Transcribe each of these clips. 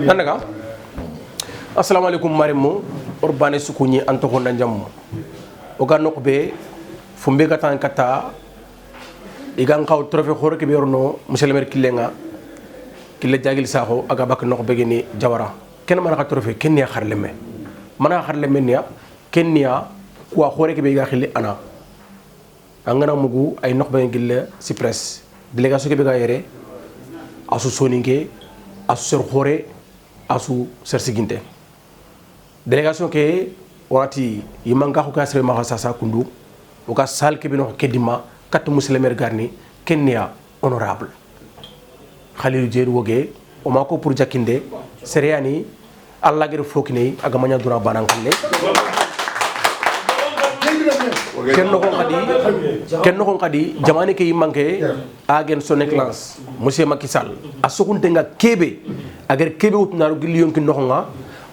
nanaga assalamu alaikum marimu urbane sukunyi antoko nanjam oga nokbe fumbe katan kata igan kaw trophée khore ke berno monsieur le maire kilenga kille jagil saxo aga bak nokbe geni jawara ken man ka trophée ken ya kharleme mana kharleme niya ken niya ko khore ke be ga khili ana angana mugu ay nokbe gille ci presse délégation ke be ga yere asu soninke asu ser khore asu ser siginte délégation ke wati yimanga ko kasre ma sasa kundu o ka sal ke bino kedima kat muslimer garni kenya honorable khalil jeer woge o mako pour jakinde seriani alla gere fokine aga manya dura banankalle kenno kon kadi jamane ke yimanke agen son excellence monsieur Macky Sall asukunte nga kebe agar kebe utnaru gillion ki noxonga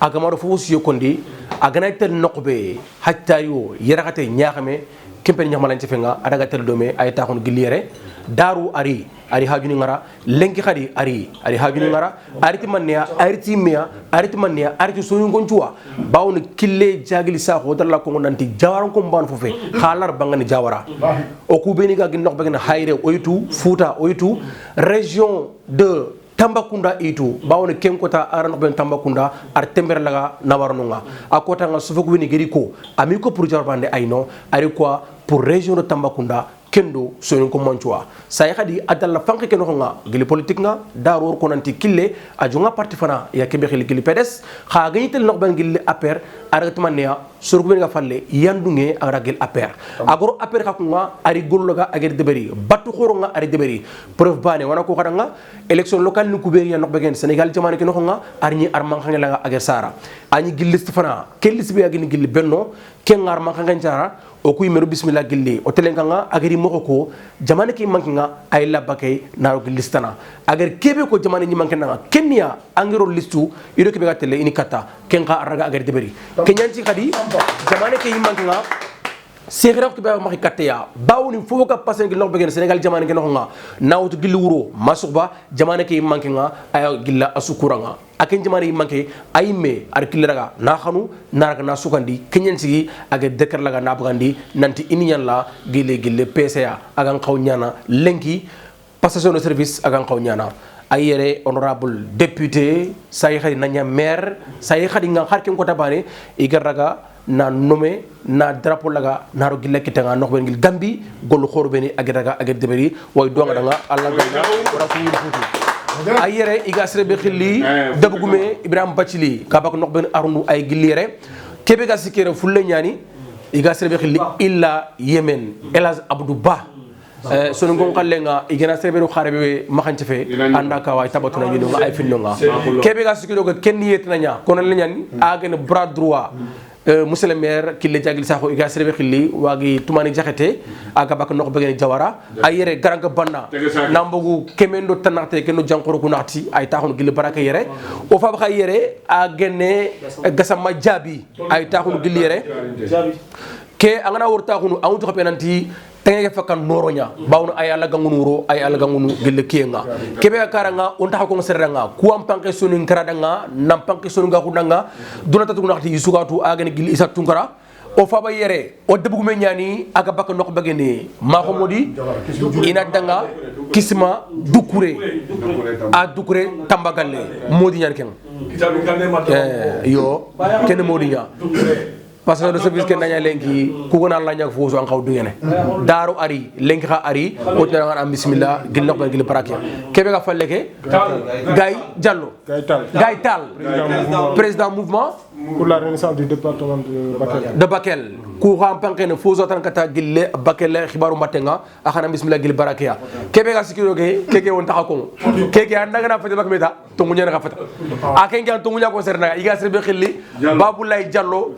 aga maro fofu yokondi agana tel nokbe hatta yo yerakate nyaxame kempe nyamalan ci fenga adaga tel dome ay taxon gilliere daru ari hajuni ngara lenki khadi ari hajuni ngara ariti mannya ariti mea ariti mannya ariti sonu gonchuwa bawni kille jagili sa ko dalla ko nanti jawaran ko mban fofe khalar bangani jawara o ku beni ga gin nok bagena hayre oytu fouta oytu région de Tambakunda itu bawne ken kota aran ben Tambakunda ar tember laga nawarnunga akota nga sufuku wini geriko amiko pour jarbande ayno ari quoi pour région de Tambakunda kendo soyon ko manchua say khadi adalla fanke ken nga gili politique nga daror ko nanti kille ajunga parti fana ya kebe khili gili pedes kha ganitel nok ben gili aper aratmania surgu ben nga falle yandunge ara gil aper agoro aper khakunga ari golloga agir deberi battu khoronga ari deberi preuve bane wana ko khadanga élection locale ni kuberi nok begen Sénégal jamane ken nga arni arman khangela agir sara ani gilliste fana kellis be agini gili benno ken arman khangara o kuy meru bismillah gilli o telenkanga agari moko ko jamane ki mankinga ay labakay naro listana agar kebe ko jamane ni mankena kenya angiro listu ido kebe gatele ini kata kenga araga agari deberi kenyanci kadi jamane ki mankinga segraf ke ba maki katya bawni fo ka passen gi lok begen Sénégal jamane ke noxonga nawtu gilli wuro masukba jamane ki mankinga ay gilla asukuranga aken jamane yi manke ay me ar kiliraga na xanu naraga na sukandi kenyen sigi aga dekar laga na bugandi nanti iniyan la gile PCA aga xaw ñana lenki passation de service aga xaw ñana ay yere honorable député say xadi nanya maire say xadi nga xar ken ko tabane igaraga na nommé na drapeau laga naro gille kitanga nok ben gil gambi golu khorbeni agiraga agir deberi way donga danga alla ganga rasul futu ayere iga srebe khili debugume Ibrahim Bacili kabak nok ben arundu ay gillire kebe ga sikere fulle ñani iga srebe khili illa Yemen Elaz Abdou Ba sonu ngon kallenga igena srebe ro xarebe maxance fe andaka way tabatuna ñu nga ay finnonga kebe ga sikiro ko ken yetna nya kono la ñani agene bras droit monsieur le maire kille jagil saxo iga srebe khili wagi tumani jaxete aga bak nok begen jawara ayere garanga banna nambogu kemendo tanarte keno jankoro kunati ay taxon gille baraka yere o fa ba yere agene gasama jabi ay taxon gille yere ke angana worta xunu amuto xapenanti tenge fakan noronya bawno ay ala gangunuro ay ala gangunu gelle kienga kebe karanga on taxako seranga ku am panke sunu nkaradanga nam panke sunu ngakundanga dunata tunati yisugatu agane gille isa tunkara o faba yere o debugume ñani aga bak nok bagene ma xomodi ina danga kisma dukure a dukure tambagalle modi ñan ken yo ken modi ñan parce que le service ken nanya lenki ku gona la ñak fo so an xaw dungene daru ari lenki xa ari o tana am bismillah gil nok gil parakia kebe ga falleke gay Diallo gay tal président mouvement pour la renaissance du département de Bakel ku xam pankene fo so tan kata gille Bakel xibaru matenga axana bismillah gil parakia kebe ga sikiro ge keke won taxako keke andaga na fete bak meta to ngunya na fata aken gan to ngunya ko serna iga serbe xilli Babulay Diallo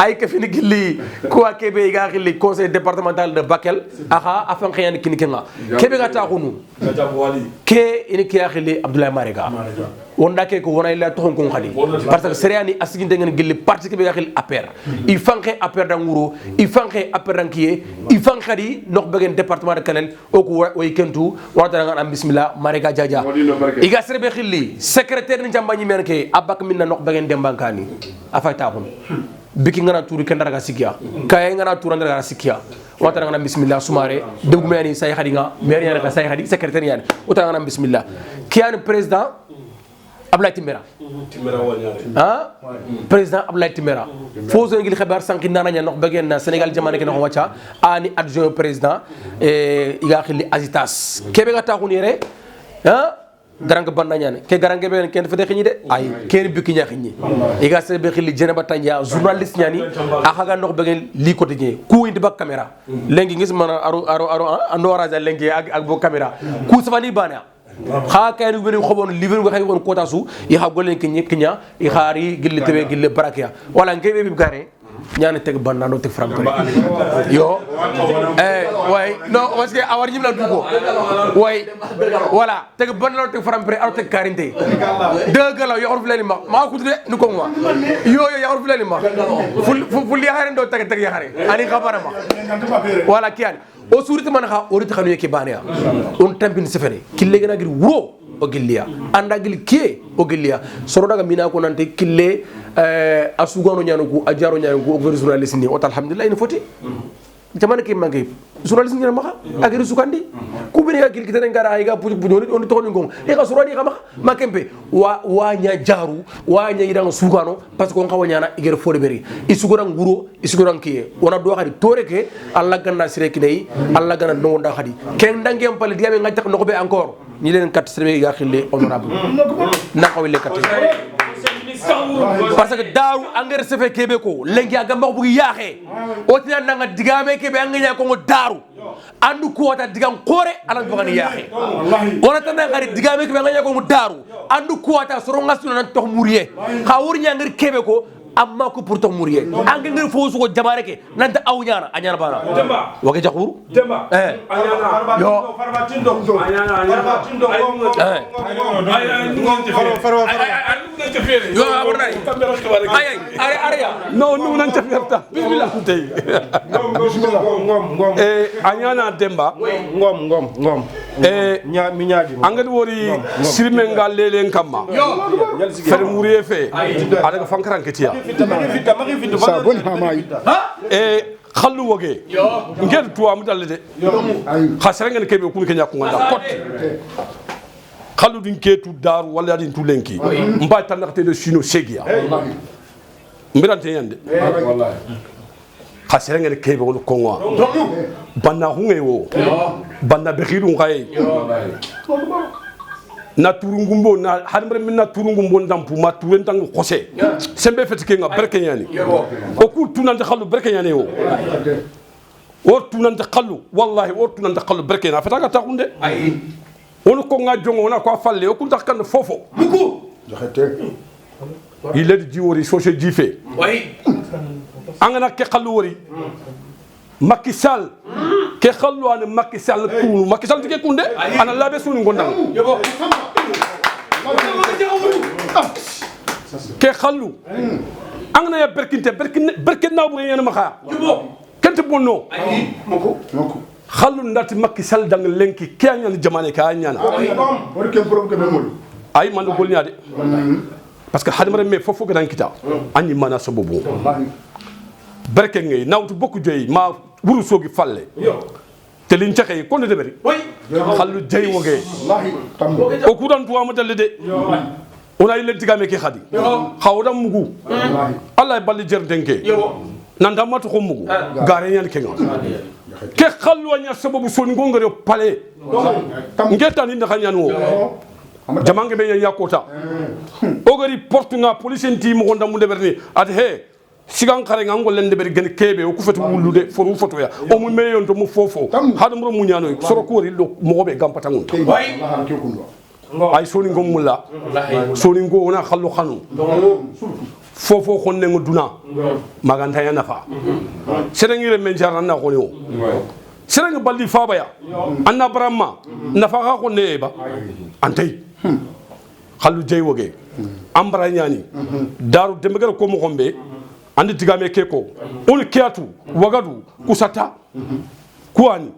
ay ka fini gilli ko kebe ga gilli conseil départemental de Bakel aha afan khayani kini kenga kebe ga ta khunu ke ini ke gilli Abdoulaye Mariga wonda ke ko wona ila to ko khali parce que seriani asiginde ngene gilli parti kebe ga gilli APR il fanke APR da nguro il fanke APR dan kiye il fanke khadi nok begen département de Kanel o ko way kentu wata nga am bismillah Mariga jaja iga serbe gilli secrétaire ni jambani men ke abak minna nok begen dembankani afay ta khunu biki ngana turu kendara ga sikia kay ngana turu ndara ga sikia wata ngana bismillah sumare degum yani say khadinga maire yana ka say khadi secrétaire yani wata ngana bismillah kiyan président Abdoulaye Timbera ah président Abdoulaye Timbera fozo ngil khabar sanki nana nya nok begen na Sénégal jamane ke no wacha ani adjoint président iga khili agitas kebe ga taxuni re ah daranga banna ñane ke garange be ken fa de xini de ay ken biki ña xini iga se be xili jene batanya journaliste ñani akhaga nok begen li ko tejé ku indi ba caméra lengi ngis mana aro ando raja lengi ak bo caméra ku safani bana kha kay ni xobon livre nga xay won kota su yi ha golen kinya yi xari gilli tebe gilli barakia wala ngebe bi gare ñane teg banna no teg frank yo way no parce que awar ñim la dugo way voilà teg banna no teg frank alors teg karinte de galaw yo xor fleni ma ko tudde nu ko ma yo xor fleni ma fu li xare ndo teg yaxare ani xabara ma voilà kian o suriti man xa o rit xanu yeke bania on tampin sefere kille gena gir wo o gilliya anda gil kie o gilliya soro daga mina ko nante kille asugano ñanugo a jaro ñanugo o journaliste ni o alhamdulillah ina foti jamane ke mangi journaliste ni ma agri sukandi ku bene gil kitene ngara ay ga puju puju on to ni ngom e ga surani ga ma kempe wa nya jaru wa nya idan sugano parce que on xawa ñana igere fode beri isugoro nguro isugoro kiye wona do xadi tore ke alla ganna sire kinay alla ganna no nda xadi ken dangem pale diame ngajtak no be encore ni len kat sere ga xille honorable na xawle kat parce que daru engrais se fait kebe ko lengi aga mbax bu yaxé o tina nanga digame kebe anganya ko daru andu ko wata digam xore ala ko ngani yaxé wala tan ngari digame kebe anganya ko daru andu ko wata soro ngasuna nan tok mourier xa wur ñangir kebe ko amma ko pour tok mourier angé ngir fo suko jamare ke nanta aw ñana añana bana wake jaxur demba añana yo farmatindo farmatindo yo abonay ay ay no nu nan ta ferta bismillah tay ngom añana demba ngom nya mi nyaagi angadi wori sirme ngal lelen kamma fer mourier fe ada fankaran ketiya sa bon hamay khallu woge ngel tuwa mu dalle de khasere ngene kebe kun kenya ko nganda kot khallu din ketu daru wala din tulenki mba tanakte de sino segia mbirante yande wallahi khasere ngene kebe ko ngwa banna hunge wo banna bekhiru ngai na turungumbo na hadmre min na turungumbo ndampu ma turen tang khose sembe fetike nga berke nyani o ku tunante khallu berke nyani o tunante khallu wallahi o tunante khallu berke na fataka takunde on ko nga jongo na ko falle o ku tax kan fofo muko il est dit wori soche jife oui angana ke khallu wori Macky Sall ke khallu an Macky Sall kunu Macky Sall tike kunde ana labe sunu ngondang ke khallu angana ya berkin na bu ngene ma kha kente bonno mako khallu ndati Macky Sall dang lenki ke anyana jamane ka anyana ay man do golnya de parce que hadmare me fofo gadan kita anni mana sababu berke ngay nawtu bokku joy ma wuru sogi falle te liñ taxé ko ne deberi xallu jey woge o ku dan tuwa ma dal de ona ile digame ke khadi xawdam mugu allah balli jer denke nanda matu ko mugu gare ñan ke ke xallu nya sababu soni ngo ngare pale ngeta ni ndaxa ñan wo jamange be yakota o gari portunga police nti mo gonda mu deberni at he sigan kare ngangol lende ber gen kebe o ku fetu wulude foru foto ya o mu meyon to mu fofo hadum ro mu nyano soro ko ri do mo be gampata ngun ay soni ngom mulla soni ngo wona khallu khanu fofo khonne nguduna maganta ya nafa serengire men jaranna khonyo sereng balli faba ya anna brahma nafa ka khonne ba antay khallu jey woge ambra nyani daru dembegere ko mo gombe andi digame keko on kiatu wagadu kusata kuani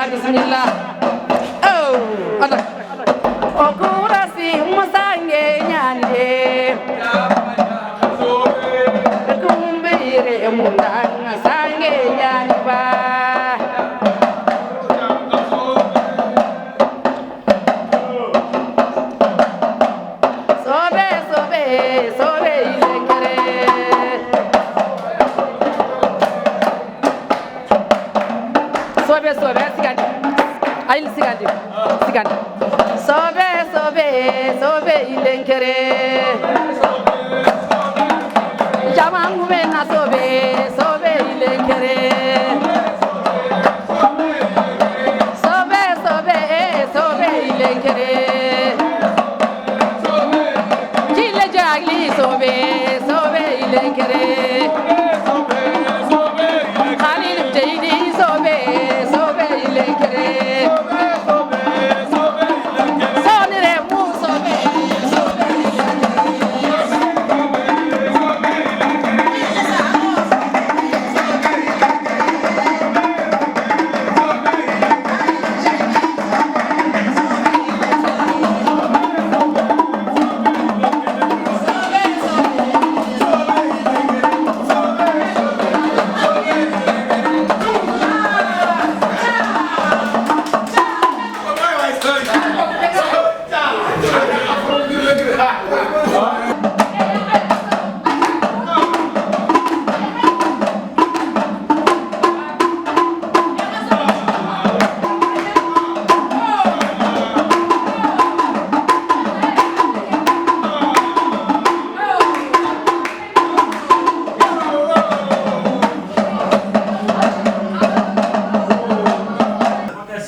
Bismillah. Oh, ada. Okura si musange nyande. Kumbire mundang sange nyande ba. Sobe sobe sobe ilengere. Sobe sobe sigandi. Ayil sigandi. Sigandi. Sobe sobe sobe ilengere. Jamangu mena sobe sobe ilengere. Sobe sobe sobe ilengere. Kile jagli sobe sobe ilengere. Khalil Jaydi sobe sobe ilengere. Sonire mu sobe sobe ilengere.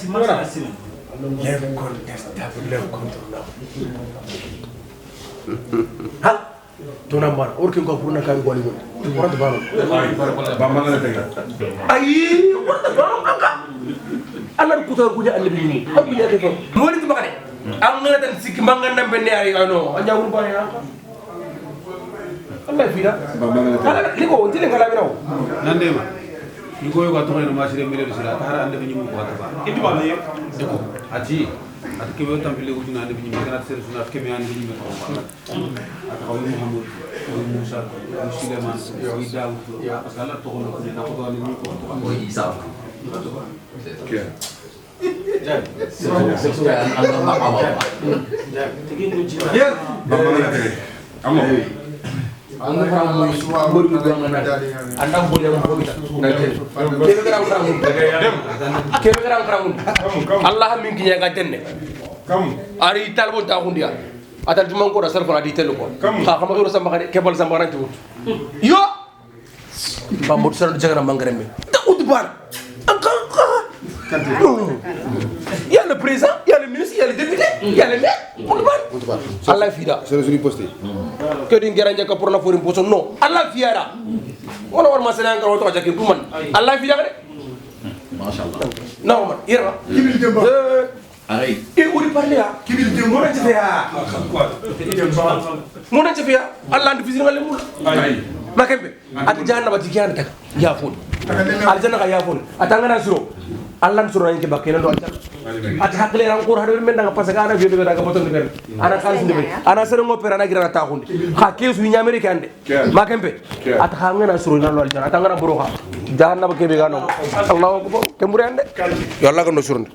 l'incontestable, l'incontournable. Ha? Tuna mbana, orkin ko pour na kan ko limu. Warata bano. Ba man la tega. Ayi, warata bano anka. Allah ku tar guja annabi ni. Abbi ya defo. Moli ti bakade. Am ngana tan sikki manga nambe ne ay ano. Anya wul bani anka. Allah fida. Ba man la tega. Liko tile ngala biraw. Nande ma. Ni ko yoga to no masire mele sila tara ande bi nyimu ko ta ba. Indi ba ne deko. Ati at kebe tam bile wutu na ande bi nyimu kana ser suna kebe ande bi nyimu ko ba. At ko Muhammad ko Musa ko Sulaiman ko Daud ya asala to ko na ko to ni ko ko Isa. Ba man la tega. Amo. Anda fara mo suwa bori do ngana anda boli am boli na kebe garam karamun kebe garam karamun Allah min kinya ga tenne Kam. ari talbo ta hundiya atal juman ko da sarfa di telo ko ha kama do samba kade kebal samba ranti wut yo bambo sar jagara mangareme ta udbar anka il y a le président, il y a le ministre, il y a le député, il y a le maire. Udbar. Allah fida. C'est le posté. Que din garanja ka pour na forim poso non Allah fiara wala war ma senan ka wato jakir kuman Allah fiara de Mashallah. non man ira Kibil demba. Allez. e uri parle ya Kibil demba. mona tefia mona tefia Allah ndi fisir ngale mul Ay. makembe at jahannama tikian tak ya fon aljanna ka ya fon atangana suro Allah suro ngi bakkena do aljanna at hakle ran qur hadu men daga pasaka ana video daga boton de ber ana khalis de ana sere ngopere ana gira ta khunde kha kesu ni amerika ande makembe at khangana suro na lo aljanna atangana buro kha jahannama kebe ga no Allahu akbar kembure ande yalla ga no surunde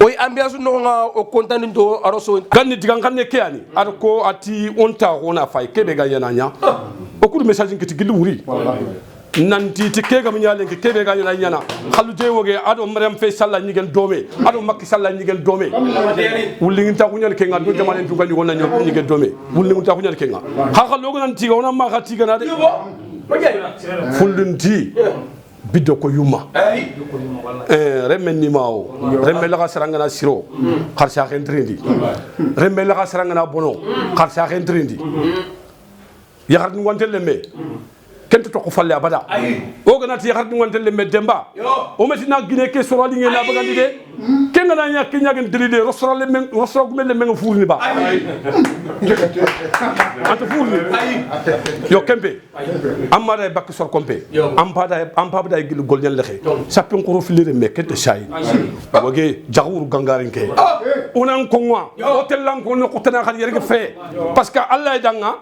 oy ambiance no nga o contane do aroso ganni digan kanne keyani ar ko ati onta ona fay kebe ga yana nya o kudu message ngiti gilli wuri nanti ti kega mi nyale ke kebe ga yana nyana khalu je woge ado maryam fay salla nyigen dome ado makki salla nyigen dome wulli nginta ko nyal ke nga do jamane tu gani wona nyigen dome wulli nginta ko nyal ke nga ha khalu go nanti ga wona ma khati ga na de fullunti biddo ko yuma remmen ni mawo remme la saranga na siro kharsa khentrindi remme la saranga na bono kharsa khentrindi yakhar ni wontel lemme kento to ko falle abada o ganati yakhar ni wontel lemme demba o meti na gine ke sorali ngena bagandi de kenga na nya ke nyagen delide rosral lemme rosral gumel lemme furni ba anta furni yo kembe amara bakki sor kompe ampada gil golnel lekhe sapin ko rofilere me kete shay wage jawur gangarin ke onan ko ngwa hotel lan ko no kutana khal yerge fe parce que allah danga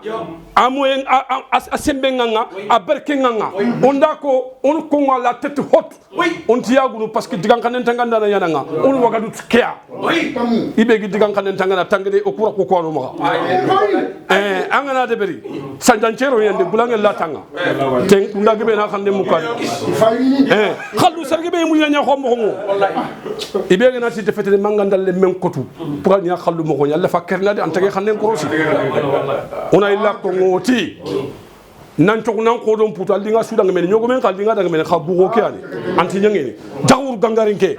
amoyen asembe nganga aberke nganga onda ko on ko ngwa la tête haute on tiagunu parce que digan kanen tanganda na yananga on wagadu tkia ibe gi digan kanen tangana tangade o kura ko no ma angana de beri sanjancero yende bulange la tanga ten kunda gebe na khande mukani khallu serge be mu nya xom mo ibe gena ci defete mangandal le men kotu pour nya khallu mo ko nya la fakkerna de antage xanen ko rosi ona illa ko ngoti nan tok nan ko don putal dinga suda ngene nyogo men kal dinga daga men khabu ko kyani anti nyangeni jawur gangarin ke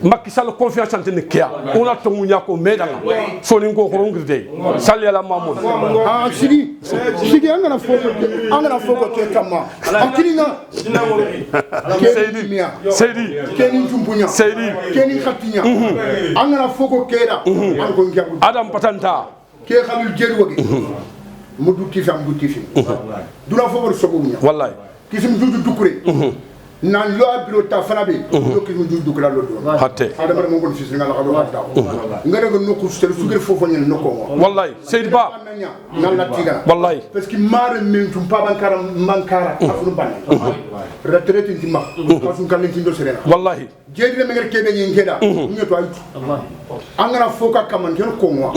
Macky Sall confiance ante ne kia ona to munya ko medanga so ni ko ngirde salli ala mamud ah sigi angana foko ke kama akilina Seydi keni jumbunya Seydi keni khatinya angana foko keda an ko ngiabu Adam Patanta ke khalil jerwoge mudu tifam duna foko sobunya wallahi kisim dudu dukure nan lo abiro ta fanabe do kisim dudu dukura lo do hatte adam mo ngon fis ngala xado xata ngara go nokku sel sugir fofo ñen nokko wallahi Seydi Ba nan la tiga wallahi parce que mare min tum pa bankara mankara afunu banne retraite ti ma asun kan tin do serena wallahi jedi me ngere kebe ngi ngeda ñu to ay angana foka kaman ken ko mo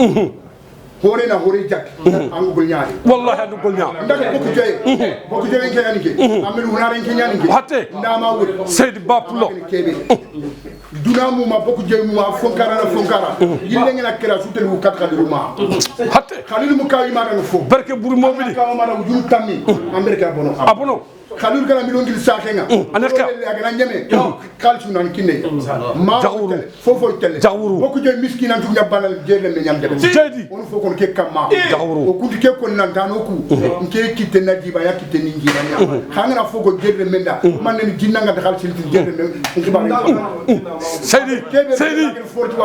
hore na hore jak angul nyaari wallahi adu gol nya ndaka bokku joye ngi yani ke amel hunare ngi yani ke hatte ndama wuri Seydi Ba pulo kebe duna mu ma bokku joye mu ma fonkara yille ngena kera sutel wu kat khalilu ma hatte khalilu mu kawi ma dang fo barke buru mobili ka ma dang jum tammi amberka bono abono khalil kana million gil sakenga anaka agana nyame kalsu nan kinne ma Jawuru. fofo tele Jawuru. bokku je miskina tu nyabanal jele me nyam de Jedi. on fo kon ke kamma Jawuru. o kunti ke kon nan tanu ku nke kite na diba ya kite ni ngira nya khangana fo ko jele menda man ne jinna nga dakhal silti jele me Seydi Seydi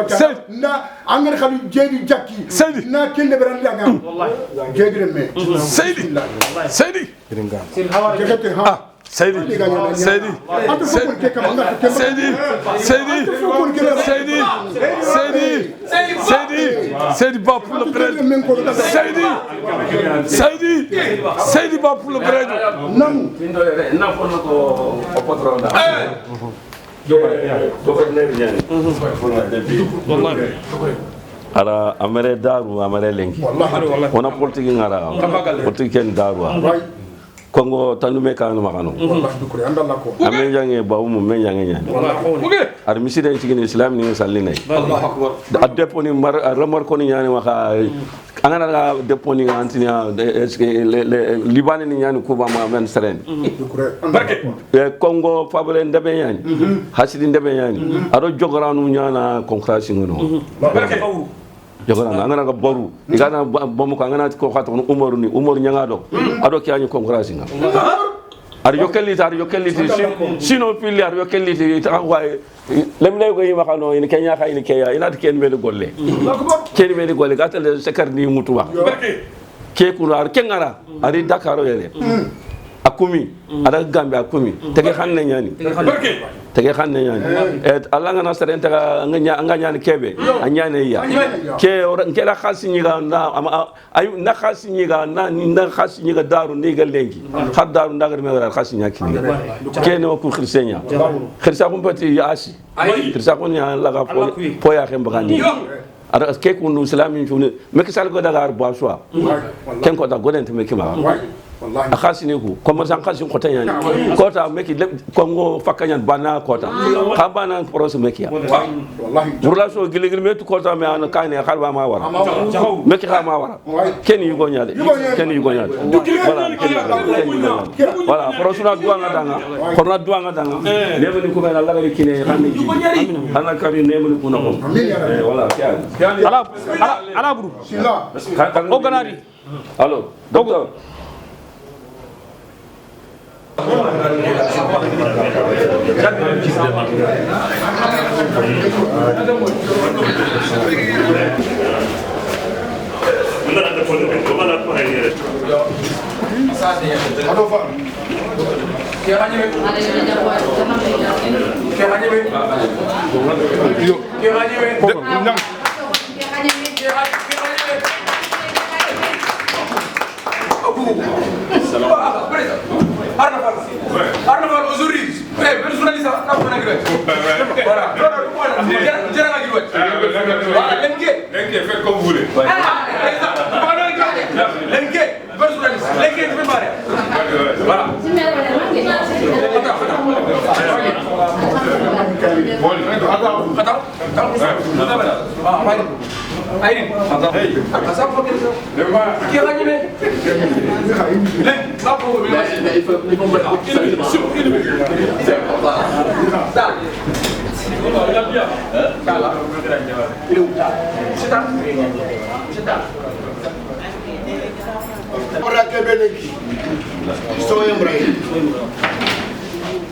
Seydi na angere khalu jedi jakki Seydi. na kende beran la ngam jedi me Seydi Seydi kete ha Seydi Seydi Seydi Seydi Seydi Seydi Seydi ba pour le bread Seydi Seydi Seydi ba pour le bread nam ara amere daru amere lengi ona politique ngara politique ken daru kongo tanume kanu makano ame jange bawu mu men jange nyani ar miside ci islam ni salli nay a deponi mar ramar ko ni nyani waka angana ga deponi antini est le libanais ni nyani kuba ma men seren kongo fabule ndebe nyani hasidi ndebe nyani ado jogoranu nyana concrasi ngono jogoranu angana ga boru igana bomu ko angana ko khato umaru ni umaru nyanga do ado kianyu concrasi nga ar yokeliti sino pili ar yokeliti ta way lemle ko yima xano ina kenya khay ni keya ina de ken mel golle ken mel golle gatal sekar ni mutuwa ke kuno ar kengara ari dakaro yele akumi ada gambe akumi tege xanne nyani tege xanne nyani et alla ngana seren taga nga nyani kebe anyane ya ke ngela khasi nyiga na ay na khasi nyiga na na khasi nyiga daru ni ga lengi had daru ndagar me wala khasi nyaki ke no ko khrisenya khirsa ko pati yasi khirsa ko nya la ga po ya xem bagani ara ke ko no islamin juni me ke sal go dagar bo soa ken ko da godent me kima a khasini ku commerçant khasin kota yani kota meki kongo fakanyan bana kota ka bana projet meki ya wallahi relation giligil metu kota me an kane kharba ma wara meki kha ma wara ken yugo nyaade voilà prosuna duanga danga korna duanga danga lebe ni ko be la la kine xamni ana kari nebe ni ko na ko voilà ala buru sila o ganari allo docteur Arnaval aujourd'hui, personnalisé, on a voilà. Voilà, faites comme vous voulez. Personnalisé, tu peux parler. Voilà.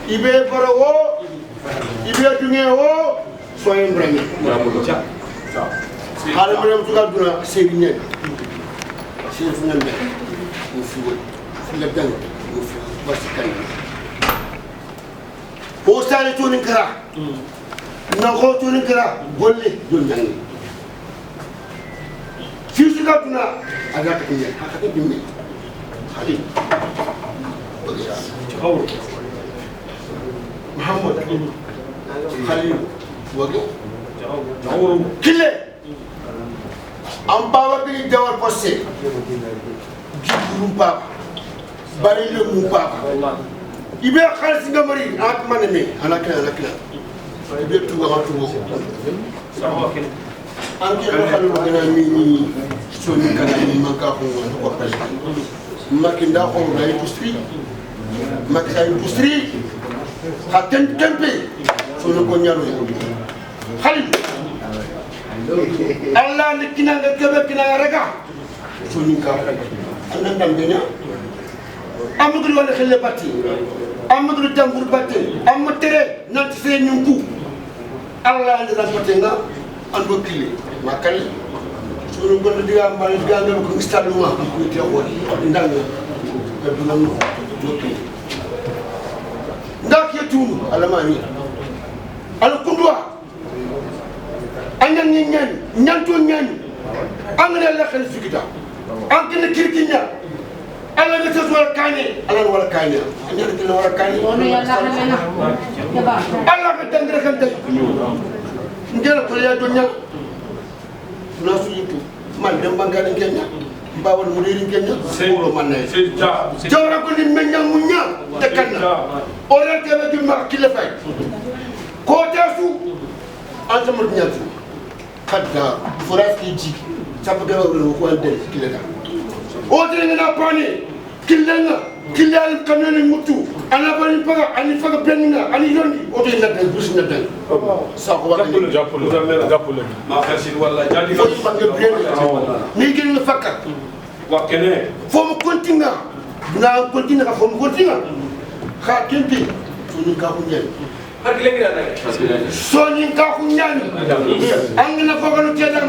Ibe barawo, ibe dungewo, soyem brami. Hale brami tuka duna seginye. Sirfu nambe, ufiwe, fila dango, ufiwe, basikai. Postale tunin kara, nako tunin kara, golle dunyangi. Fisika duna, agak kinya, hakati dimi. Hali. Muhammad Khalil wage kille am baba bi jawar poste jibrum papa bari le mu papa ibe khalis ngamari ak maneme anaka ibe tu ga tu anke ko khalu gana mi soni kana mi maka ko ko pala makinda ko ngai kusri makisay busri hatten tempe sunu ko nyalo khalid Allah ni kinanga kebe kinanga rega sunu ka anan dambenya amadou wala khelle batti amadou jambour batti amatere nanti se nyungu Allah ni rapatenga ando kile makal sunu gondo diga mbal diga ngam ko staduma ko te woni ndanga ko dunam joki ndak yetunu alamani al kundwa anyan nyen nyanto nyen angale la khal fikita ankene kirkinya ala nga tos wala kane ala wala kane anyan kila wala kane Ono yalla hamena. Yaba. ala ka tandra kan tay ngel ko ya do nya na su yitu man dem bangane kenya mbawal mu diri kenya solo man nay jawra ko ni menya munya te kanna ora te be ma kila fay ko tasu anta mo nyatu kadda foras ki ji sabu de ko ande kila da o de na pani kila kilal kanene mutu ana bani paga ani faga benna ani yondi o de na den bus na den sa ko wa ni japul ma khasin walla jadi fo ma ngi bien ni gel na fakka wa kene fo mo kontinga na kontinga fo mo kontinga kha kimpi sunu ka ko nyel soni ka ko nyal angina fo ko no tedang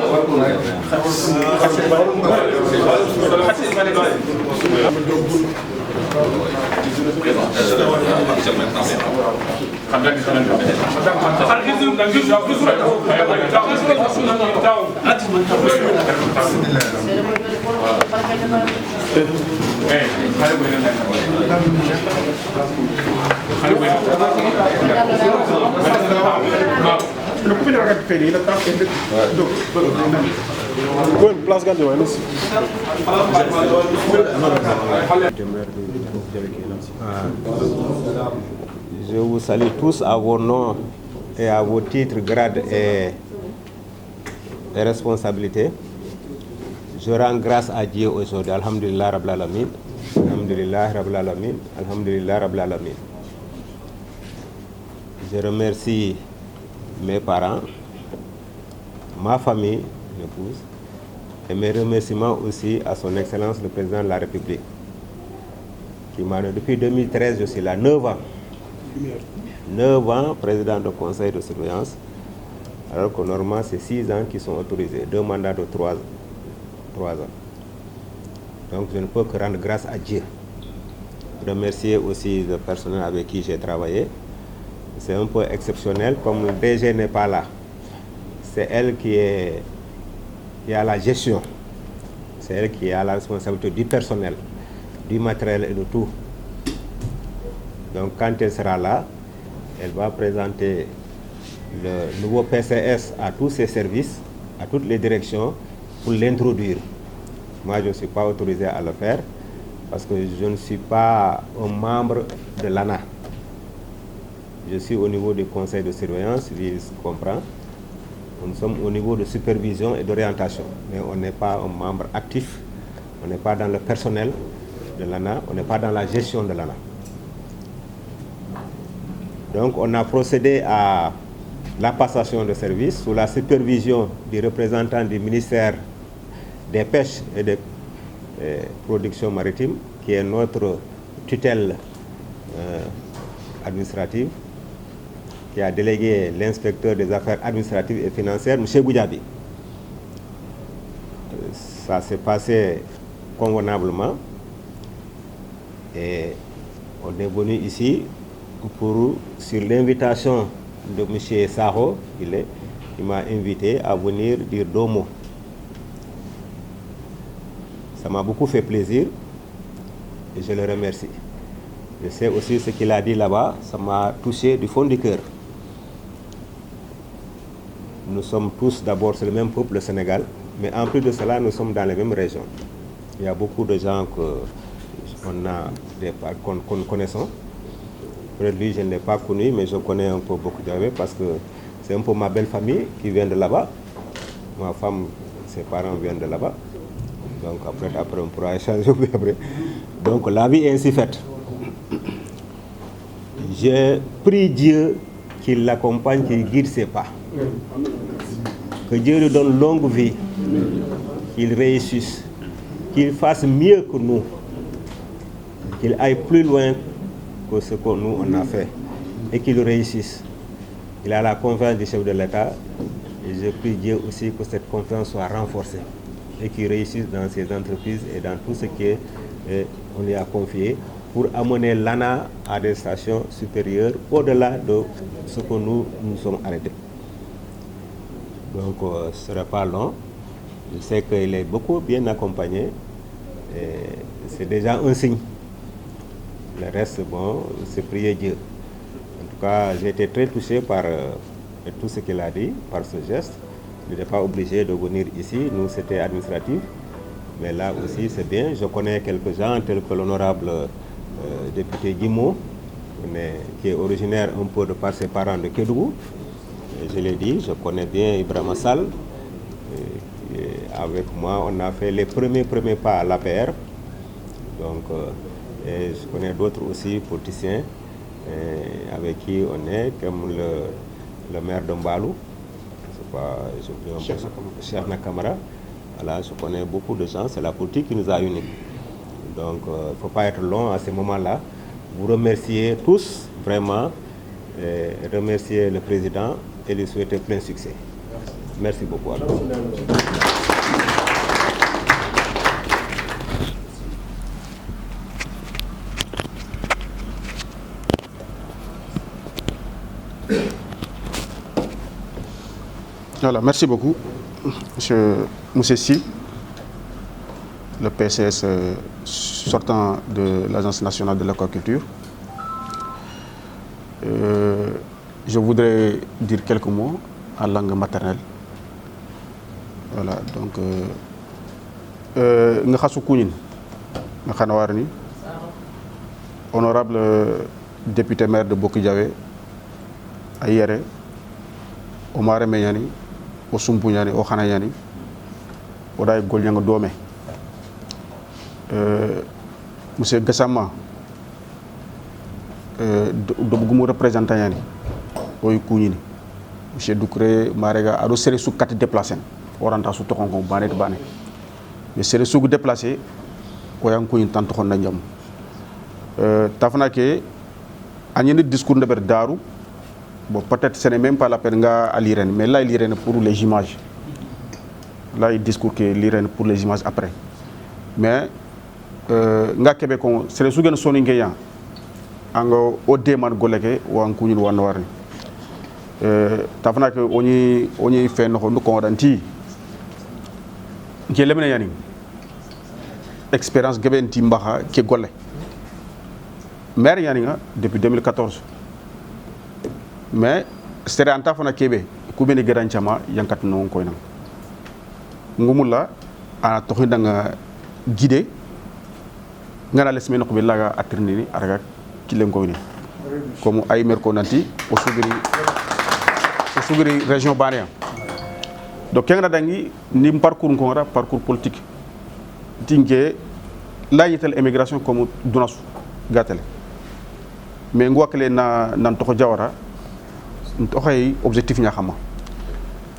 Je vous salue tous à vos noms et à vos titres, grades et responsabilités. Je rends grâce à Dieu aujourd'hui. Alhamdulillah Rabbil Alamin. Alhamdulillah Rabbil Alamin. Alhamdulillah Rabbil Alamin. Je remercie mes parents, ma famille, l'épouse, et mes remerciements aussi à son Excellence le Président de la République, qui m'a donné depuis 2013, je suis là, 9 ans. 9 ans, président du conseil de surveillance, alors que normalement c'est 6 ans qui sont autorisés, 2 mandats de 3 ans. Donc je ne peux que rendre grâce à Dieu. Remercier aussi le personnel avec qui j'ai travaillé. C'est un peu exceptionnel, comme le DG n'est pas là. C'est elle qui a la gestion. C'est elle qui a la responsabilité du personnel, du matériel et de tout. Donc quand elle sera là, elle va présenter le nouveau PCS à tous ses services, à toutes les directions, pour l'introduire. Moi, je ne suis pas autorisé à le faire parce que je ne suis pas un membre de l'ANA. Je suis au niveau du conseil de surveillance, il comprend. Nous sommes au niveau de supervision et d'orientation, mais on n'est pas un membre actif, on n'est pas dans le personnel de l'ANA, on n'est pas dans la gestion de l'ANA. Donc on a procédé à la passation de service sous la supervision du représentant du ministère des Pêches et des Productions Maritimes, qui est notre tutelle administrative, qui a délégué l'inspecteur des affaires administratives et financières, M. Boudjabi. Ça s'est passé convenablement et on est venu ici sur l'invitation de M. Saho, il m'a invité à venir dire 2 mots. Ça m'a beaucoup fait plaisir et je le remercie. Je sais aussi ce qu'il a dit là-bas, ça m'a touché du fond du cœur. Nous sommes tous d'abord sur le même peuple, le Sénégal, mais en plus de cela, nous sommes dans les mêmes régions. Il y a beaucoup de gens que nous connaissons. Peut-être lui, je ne l'ai pas connu, mais je connais un peu beaucoup d'aveux parce que c'est un peu ma belle famille qui vient de là-bas. Ma femme, ses parents viennent de là-bas. Donc après on pourra échanger après. Donc la vie est ainsi faite. je prie Dieu qu'il l'accompagne, qu'il guide ses pas. Que Dieu lui donne longue vie, qu'il réussisse, qu'il fasse mieux que nous, qu'il aille plus loin que ce que nous on a fait et qu'il réussisse. Il a la confiance du chef de l'État et je prie Dieu aussi que cette confiance soit renforcée et qu'il réussisse dans ses entreprises et dans tout ce qu'on lui a confié pour amener l'ANA à des stations supérieures au-delà de ce que nous sommes arrêtés. Donc ce ne sera pas long. Je sais qu'il est beaucoup bien accompagné et c'est déjà un signe. Le reste, bon, c'est prier Dieu. En tout cas, j'ai été très touché par tout ce qu'il a dit, par ce geste. Il n'était pas obligé de venir ici, nous c'était administratif. Mais là aussi c'est bien, je connais quelques gens tels que l'honorable député Guimau, qui est originaire un peu de par ses parents de Kédougou. Je l'ai dit, je connais bien Ibrahima Sall. Avec moi, on a fait les premiers pas à l'APR. Donc, et je connais d'autres aussi politiciens avec qui on est, comme le maire de Mbalou, Cheikh Nakamara. Voilà, je connais beaucoup de gens, c'est la politique qui nous a unis. Donc, il ne faut pas être long à ce moment-là. Vous remercier tous, vraiment, et remercier le président et lui souhaiter plein succès. Merci beaucoup à tous. Voilà, merci beaucoup, Monsieur Moussessi, le PCS sortant de l'Agence nationale de l'aquaculture. Je voudrais dire quelques mots en langue maternelle. Voilà, donc, honorable député maire de Bokidiawé, Ayere, Omar Meyani, o Sumpuñani, o Xanayani, o day golñanga doome. Monsieur Gassama, do bugumu représentant yani, oy kuñini. Monsieur Doucouré, Marega, ado sere su kati déplacé, oranta su tokonko banet bané. Mais sere su déplacé, o yang kuñin tan tokon na njam. Tafna ke, añeni discours de Berdaru, bon, peut-être ce n'est même pas la peine à lire, mais là il lire pour les images. Là il discours que lire pour les images après. Mais nga Québec c'est le sougan soningeya ango o demande goleke o an kunyul wan warni tafna que oni fait no ko danti ngelemne yani expérience gebenti mbaxa ke golle maire yani nga depuis 2014. Mais c'est en tafana kebe kubeni garanchama yankat non koyna ngumula a toxindanga guidé ngana les semaines ko billaga atrini araga kilen koyni comme ay merko nanti o sugri région bania donc kenga dangi ni parcours ko ngara parcours politique tingue la yitel immigration comme dunasu gatale mais ngwakle na nan to jawara ntoxay objectif nya xama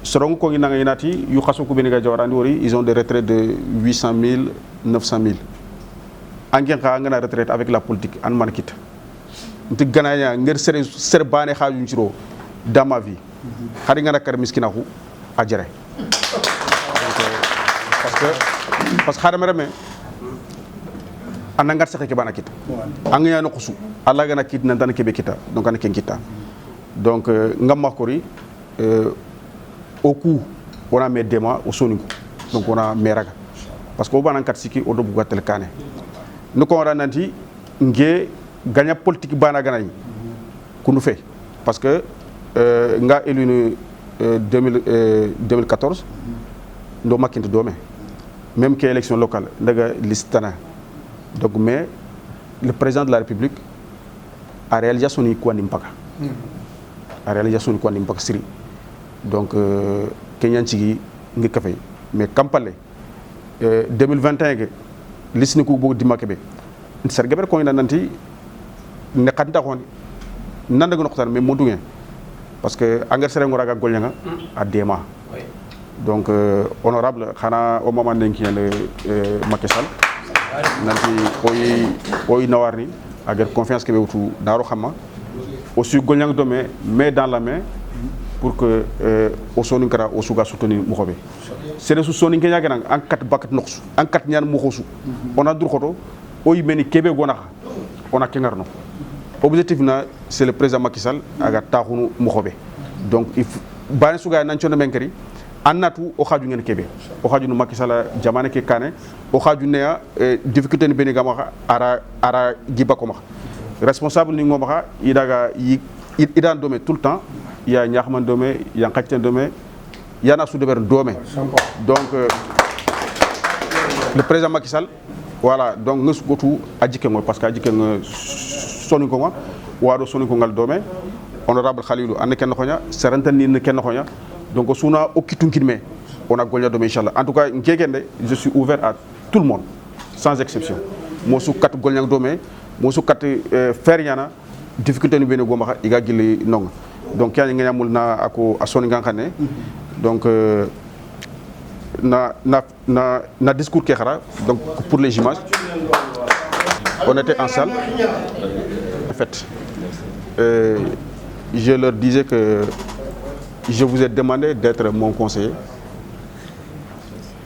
sorong ko ngi nati yu xasso ko beniga jawara ndi wori ils ont des retraites de 800 000 900 000 angien xa ngana retraite avec la politique an man kit nti gananya ngir ser bané xaju ci ro dans ma vie xari ngana kar miskina xu adjere parce que xadama reme anangat saxe ke bana kit angnya no xusu alla gana kit nan tan kebe kita donc an ken kita donc ngamma kori au coup on a mis des mois au sonico donc on a meraga parce que on va en siki o do bugatel kané nous ko rananti ngé gagna politique bana ganay kunu fait parce que nga élu 2014 ndo makinte domé même que élection locale ndaga listana donc mais le président de la République a réalisé son ikuani mpaka a réalisation ko ndim siri donc kenyan ci ngi kafay mais kampale 2021 ke lisni ko bo dimakebe ser gaber ko nanti ne khanta ko nanda gono xotan mais modungen parce que engrais sere ngoraga golñanga a dema donc honorable xana o moment nenki yene Macky Sall nanti oy nawarni agar confiance ke wutu daro xama aussi golñang domé mais dans la main pour que o soni kara o suga soutenir mu xobe sere su soni ke ñaga en kat bakat noxsu en kat ñaan mu xosu on a dur xoto oy meni kebe gona on a kengarno objectif na c'est le président Macky Sall aga taxunu mu xobe donc il faut bani suga nan chono menkeri annatu o xaju ngene kebe o xaju no Macky Sall jamane ke kane o xaju ne difficulté ni beni gama ara gibako ma responsable ni ngoma idaga idan domé tout le temps il y a Niakhman domé il y a Khatian domé il y en a sous deber domé donc le président Macky Sall voilà donc ngus gotu adjike mo parce que adjike soni ko ma wado soni ko ngal domé honorable Khalilou ande ken xonya serantani ne ken xonya donc suna okitunkidme on a golya domé inchallah en tout cas ngegende je suis ouvert à tout le monde sans exception mo su kat golnya domé mo su kat feriana difficulté ni bene goma iga gili nong donc ya nga yamul na ako asoni nga xane donc na discours ke xara donc pour les images on était en salle en fait je leur disais que je vous ai demandé d'être mon conseiller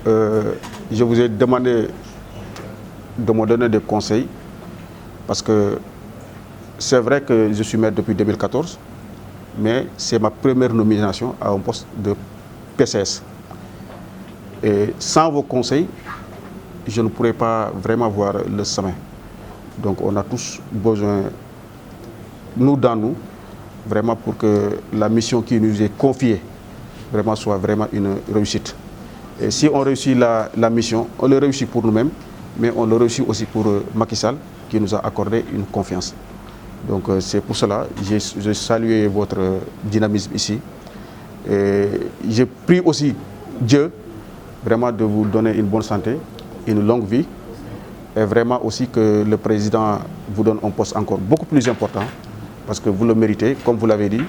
je vous ai demandé de me donner des conseils parce que c'est vrai que je suis maire depuis 2014 mais c'est ma première nomination à un poste de PCS. Et sans vos conseils, je ne pourrais pas vraiment voir le sommet. Donc on a tous besoin, nous dans nous, vraiment pour que la mission qui nous est confiée vraiment soit vraiment une réussite. Et si on réussit la mission, on le réussit pour nous-mêmes, mais on le réussit aussi pour Macky Sall qui nous a accordé une confiance. Donc c'est pour cela que j'ai salué votre dynamisme ici. Et j'ai prié aussi Dieu vraiment de vous donner une bonne santé, une longue vie et vraiment aussi que le président vous donne un poste encore beaucoup plus important parce que vous le méritez, comme vous l'avez dit,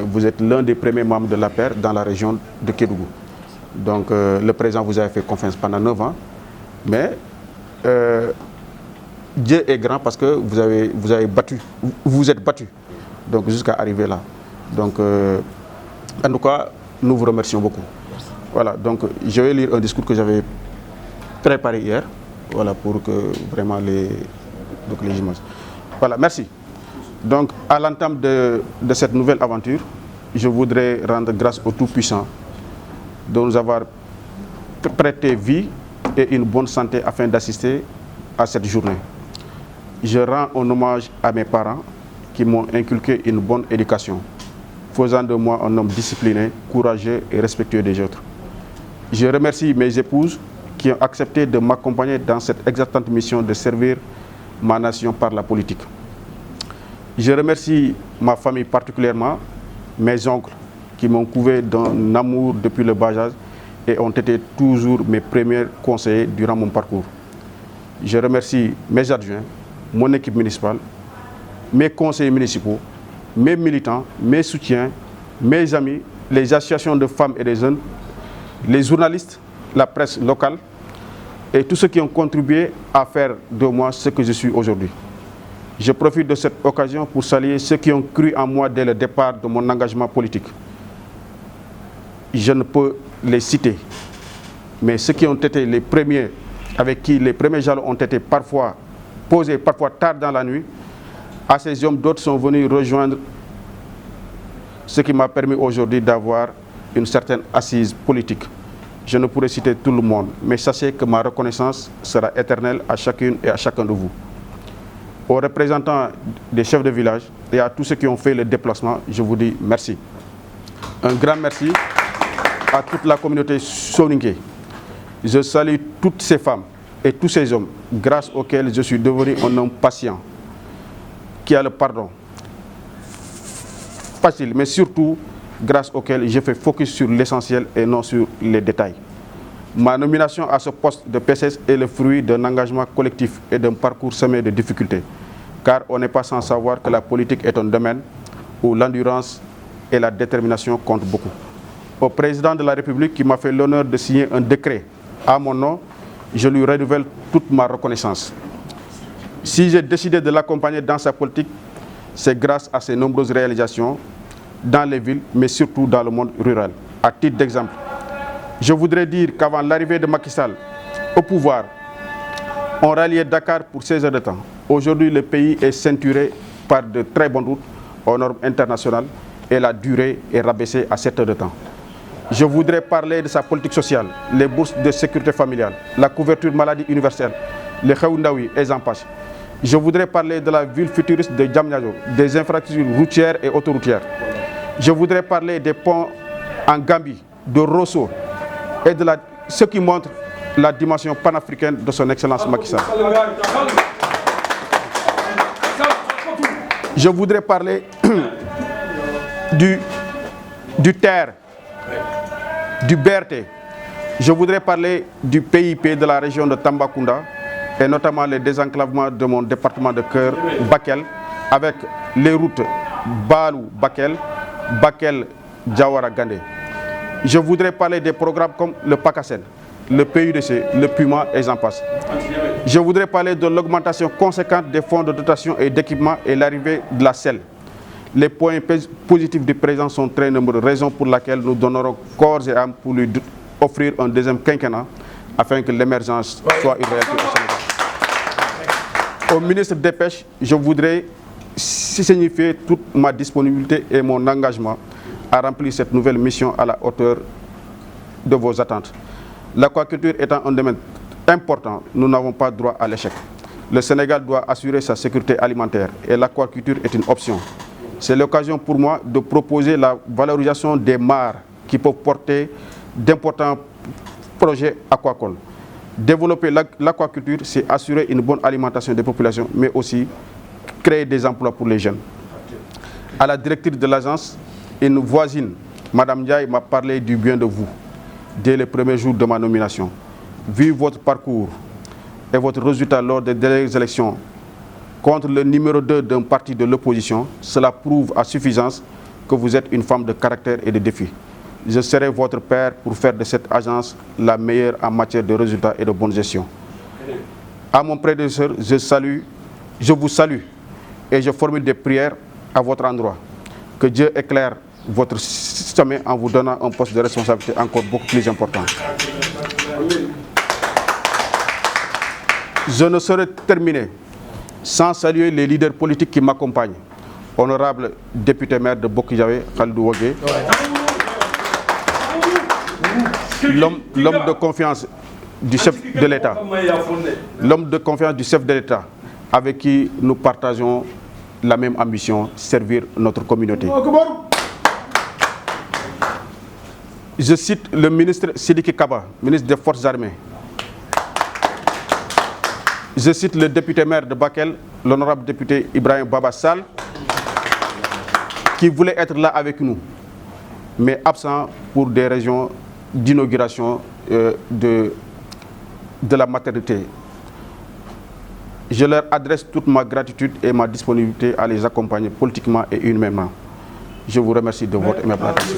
vous êtes l'un des premiers membres de l'APR dans la région de Kédougou. Donc le président vous a fait confiance pendant 9 ans, mais Dieu est grand parce que vous avez battu, vous êtes battu, donc jusqu'à arriver là. Donc, en tout cas, nous vous remercions beaucoup. Voilà, donc je vais lire un discours que j'avais préparé hier, voilà, pour que vraiment les images. Voilà, merci. Donc, à l'entame de cette nouvelle aventure, je voudrais rendre grâce au Tout-Puissant de nous avoir prêté vie et une bonne santé afin d'assister à cette journée. Je rends un hommage à mes parents qui m'ont inculqué une bonne éducation, faisant de moi un homme discipliné, courageux et respectueux des autres. Je remercie mes épouses qui ont accepté de m'accompagner dans cette exaltante mission de servir ma nation par la politique. Je remercie ma famille particulièrement, mes oncles qui m'ont couvé d'un amour depuis le bas âge et ont été toujours mes premiers conseillers durant mon parcours. Je remercie mes adjoints, mon équipe municipale, mes conseillers municipaux, mes militants, mes soutiens, mes amis, les associations de femmes et de jeunes, les journalistes, la presse locale et tous ceux qui ont contribué à faire de moi ce que je suis aujourd'hui. Je profite de cette occasion pour saluer ceux qui ont cru en moi dès le départ de mon engagement politique. Je ne peux les citer, mais ceux qui ont été les premiers, avec qui les premiers jalons ont été parfois posés, parfois tard dans la nuit, à ces hommes, d'autres sont venus rejoindre ce qui m'a permis aujourd'hui d'avoir une certaine assise politique. Je ne pourrais citer tout le monde, mais sachez que ma reconnaissance sera éternelle à chacune et à chacun de vous. Aux représentants des chefs de village et à tous ceux qui ont fait le déplacement, je vous dis merci. Un grand merci à toute la communauté soninké. Je salue toutes ces femmes et tous ces hommes grâce auxquels je suis devenu un homme patient, qui a le pardon facile, mais surtout grâce auquel je fais focus sur l'essentiel et non sur les détails. Ma nomination à ce poste de PCS est le fruit d'un engagement collectif et d'un parcours semé de difficultés. car on n'est pas sans savoir que la politique est un domaine où l'endurance et la détermination comptent beaucoup. Au président de la République qui m'a fait l'honneur de signer un décret à mon nom, je lui renouvelle toute ma reconnaissance. Si j'ai décidé de l'accompagner dans sa politique, c'est grâce à ses nombreuses réalisations dans les villes, mais surtout dans le monde rural. À titre d'exemple, je voudrais dire qu'avant l'arrivée de Macky Sall au pouvoir, on ralliait Dakar pour 16 heures de temps. Aujourd'hui, le pays est ceinturé par de très bonnes routes aux normes internationales et la durée est rabaissée à 7 heures de temps. Je voudrais parler de sa politique sociale, les bourses de sécurité familiale, la couverture maladie universelle, les Khaoundaoui et Zampache. Je voudrais parler de la ville futuriste de Diamniadio, des infrastructures routières et autoroutières. Je voudrais parler des ponts en Gambie, de Rosso et de ce qui montre la dimension panafricaine de son Excellence Macky Sall. Je voudrais parler du TER, du BRT. Je voudrais parler du PIP de la région de Tambacounda et notamment les désenclavements de mon département de cœur, Bakel, avec les routes Balou-Bakel, Bakel-Diawara-Gandé. Je voudrais parler des programmes comme le PACASEN, le PUDC, le PUMA et j'en passe. Je voudrais parler de l'augmentation conséquente des fonds de dotation et d'équipement et l'arrivée de la selle. Les points positifs du président sont très nombreux, raison pour laquelle nous donnerons corps et âme pour lui offrir un deuxième quinquennat afin que l'émergence soit une réalité au Sénégal. Au ministre des Pêches, je voudrais signifier toute ma disponibilité et mon engagement à remplir cette nouvelle mission à la hauteur de vos attentes. L'aquaculture étant un domaine important, nous n'avons pas droit à l'échec. Le Sénégal doit assurer sa sécurité alimentaire et l'aquaculture est une option. C'est l'occasion pour moi de proposer la valorisation des mares qui peuvent porter d'importants projets aquacoles. Développer l'aquaculture, c'est assurer une bonne alimentation des populations, mais aussi créer des emplois pour les jeunes. À la directrice de l'agence, une voisine, Madame Ndiaye, m'a parlé du bien de vous dès les premiers jours de ma nomination. Vu votre parcours et votre résultat lors des dernières élections contre le numéro 2 d'un parti de l'opposition, cela prouve à suffisance que vous êtes une femme de caractère et de défi. Je serai votre père pour faire de cette agence la meilleure en matière de résultats et de bonne gestion. À mon prédécesseur, je vous salue et je formule des prières à votre endroit. Que Dieu éclaire votre chemin en vous donnant un poste de responsabilité encore beaucoup plus important. Je ne saurais terminer sans saluer les leaders politiques qui m'accompagnent. Honorable député maire de Bokijawe, Khalidou Wogé, l'homme de confiance du chef de l'État, l'homme de confiance du chef de l'État, avec qui nous partageons la même ambition, servir notre communauté. Je cite le ministre Sidiki Kaba, ministre des Forces armées. Je cite le député maire de Bakel, l'honorable député Ibrahim Baba Sall, qui voulait être là avec nous, mais absent pour des raisons d'inauguration de la maternité. Je leur adresse toute ma gratitude et ma disponibilité à les accompagner politiquement et humainement. Je vous remercie de votre aimable attention.